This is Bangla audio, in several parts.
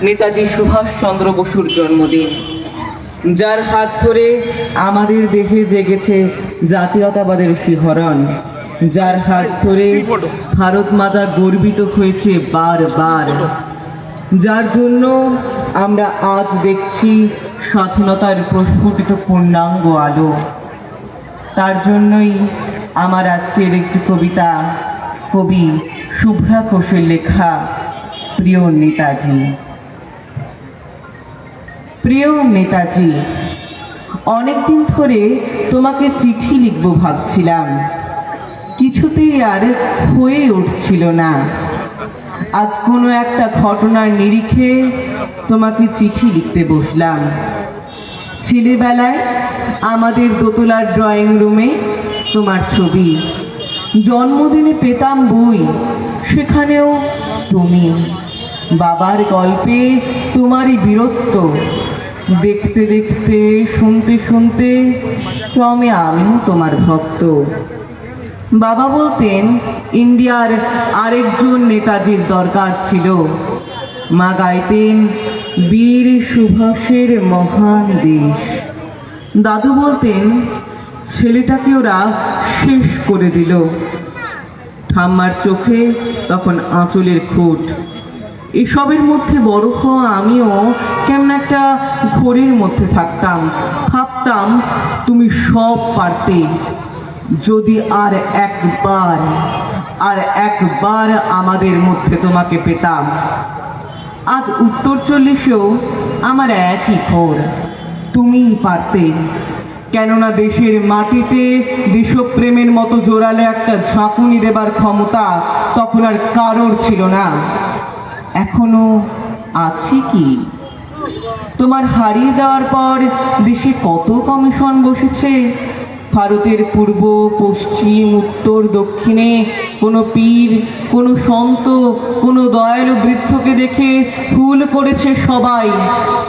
নেতাজি সুভাষচন্দ্র বসুর জন্মদিন, যার হাত ধরে আমাদের দেশে জেগেছে জাতীয়তাবাদের শিহরণ, যার হাত ধরে ভারত মাতা গর্বিত হয়েছে বারবার, যার জন্য আমরা আজ দেখছি স্বাধীনতার প্রস্ফুটিত পূর্ণাঙ্গ আলো। তার জন্যই আমার আজকের একটি কবিতা কবি শুভ্রা ঘোষের লেখা, প্রিয় নেতাজি। প্রিয় নেতাজি, অনেকদিন ধরে তোমাকে চিঠি লিখব ভাবছিলাম, কিছুতেই আর হয়ে উঠছিল না। আজ কোনো একটা ঘটনার নিরিখে তোমাকে চিঠি লিখতে বসলাম। ছেলেবেলায় আমাদের দোতলার ড্রয়িং রুমে তোমার ছবি, জন্মদিনে পেতাম বই, সেখানেও তুমি। বাবার গল্পে তোমারই বীরত্ব, দেখতে দেখতে শুনতে শুনতে ক্রমে আমিও তোমার ভক্ত। বাবা বলতেন ইন্ডিয়ার আরেকজন নেতাজির দরকার ছিল, মা গাইতেন বীর সুভাষের মহান দেশ। দাদু বলতেন ছেলেটাকে ওরা শেষ করে দিল। ঠাম্মার চোখে তখন আঁচলের খুঁট। এসবের মধ্যে বড় হওয়া আমিও কেমন একটা ঘোরের মধ্যে থাকতাম, ভাবতাম তুমি সব পারতে, যদি আর একবার আমাদের মধ্যে তোমাকে পেতাম। আজ উত্তর 40-এও আমার একই ঘোর, তুমিই পারতে। কেননা দেশের মাটিতে দেশপ্রেমের মতো জোরালো একটা ঝাঁকুনি দেবার ক্ষমতা তখন আর কারোর ছিল না। এখনো আছে কি? তোমার হারিয়ে যাওয়ার পর দেশে কত কমিশন বসেছে, ভারতের পূর্ব পশ্চিম উত্তর দক্ষিণে কোনো পীর, কোনো সন্ত, কোনো দয়ালু বৃদ্ধকে দেখে ভুল করেছে সবাই,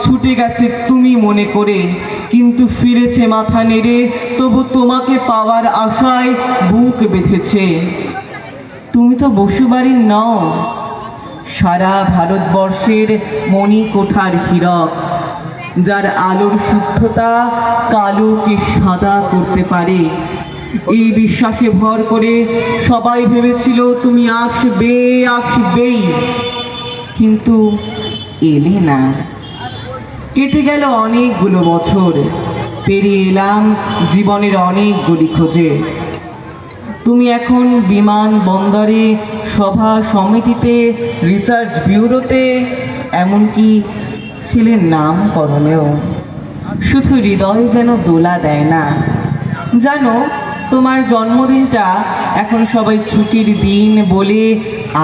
ছুটে গেছে তুমি মনে করে, কিন্তু ফিরেছে মাথা নেড়ে, তবু তোমাকে পাওয়ার আশায় বুক বেঁধেছে। তুমি তো বসুবাড়ির নও, সারা ভারতবর্ষের মণিকোঠার হীরক, যার আলোর শুদ্ধতা কালোকে সাদা করতে পারে। এই বিশ্বাসে ভর করে সবাই ভেবেছিল তুমি আসবেই, কিন্তু এলে না। কেটে গেল অনেকগুলো বছর, পেরিয়ে এলাম জীবনের অনেকগুলি খোঁজে। তুমি এখন বিমান বন্দরে, সভা সমিতিতে, রিসার্চ ব্যুরোতে, এমনকি ছেলের নামকরণেও। শুধু হৃদয় যেন দোলা দেয় না। জানো, তোমার জন্মদিনটা এখন সবাই ছুটির দিন বলে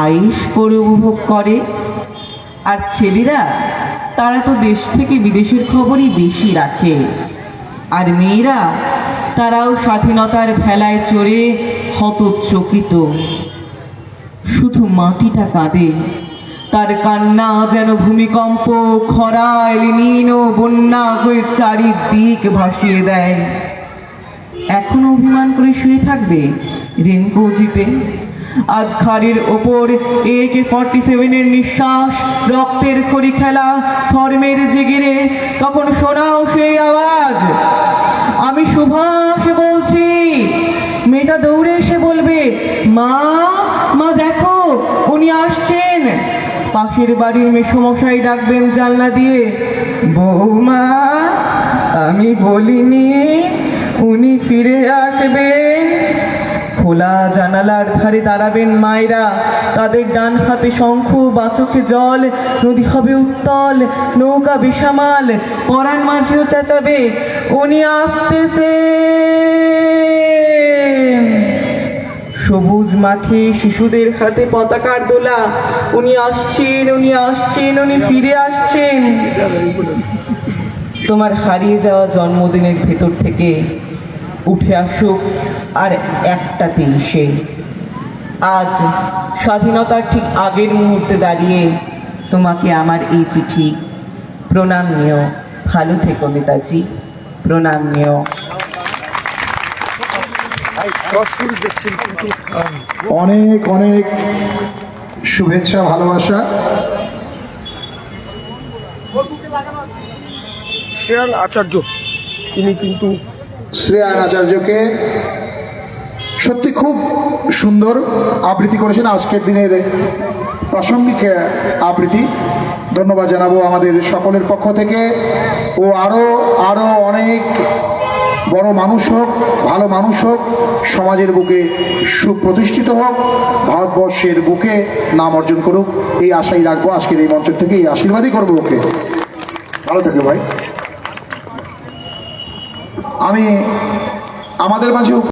আইস করে উপভোগ করে। আর ছেলেরা, তারা তো দেশ থেকে বিদেশের খবরই বেশি রাখে। আর মেয়েরা, তারাও স্বাধীনতার ভেলায় চড়ে হতচকিত। শুধু মাটিটা কাঁদে, তার কান্না যেন ভূমিকম্প, খরা, এলিনিন ও বন্যা হয়ে চারিদিক ভাসিয়ে দেয়। এখনো অভিমান করে শুয়ে থাকবে রেনকোজিতে? আজ ঘাড়ের ওপর AK-47-এর নিঃশ্বাস, রক্তের খড়ি খেলা, ধর্মের জিগিরে তখন শোনাও সেই আওয়াজ, আমি সুভাষ বলছি। মেয়েটা দৌড়ে এসে বলবে, মা দেখো উনি আসছেন। পাশের বাড়ির মেসোমশাই ডাকবেন জানলা দিয়ে, বৌমা আমি বলিনি উনি ফিরে আসবেন? খোলা জানালার ধারে দাঁড়াবেন মায়েরা, তাদের ডান হাতে শঙ্খ, বাচকে জল। নদী হবে উত্তল, নৌকা বেসামাল, পরাণ মাঝিও চেঁচাবে, উনি আসতেছে। সবুজ মাঠে শিশুদের হাতে পতাকার দোলা, উনি আসছেন, উনি ফিরে আসছেন। তোমার হারিয়ে যাওয়া জন্মদিনের ভেতর থেকে উঠে আসুক আর একটা 23-এ। আজ স্বাধীনতার ঠিক আগের মুহূর্তে দাঁড়িয়ে তোমাকে আমার এই চিঠি। প্রণাম নিও, ভালো থেকো নেতাজি, প্রণাম নিও। অনেক অনেক শুভেচ্ছা, ভালোবাসা। শ্রেয়ান আচার্য তিনি কিন্তু শ্রেয়ান আচার্যকে সত্যি খুব সুন্দর আবৃত্তি করেছেন আজকের দিনের প্রাসঙ্গিক আবৃত্তি। ধন্যবাদ জানাবো আমাদের সকলের পক্ষ থেকে। ও আরো আরো অনেক বড় মানুষ হোক, ভালো মানুষ হোক, সমাজের বুকে সুপ্রতিষ্ঠিত হোক, ভারতবর্ষের বুকে নাম অর্জন করুক, এই আশাই রাখবো। আজকের এই মঞ্চ থেকে এই আশীর্বাদই করবো ওকে। ভালো থাকবে ভাই। আমি আমাদের মাঝে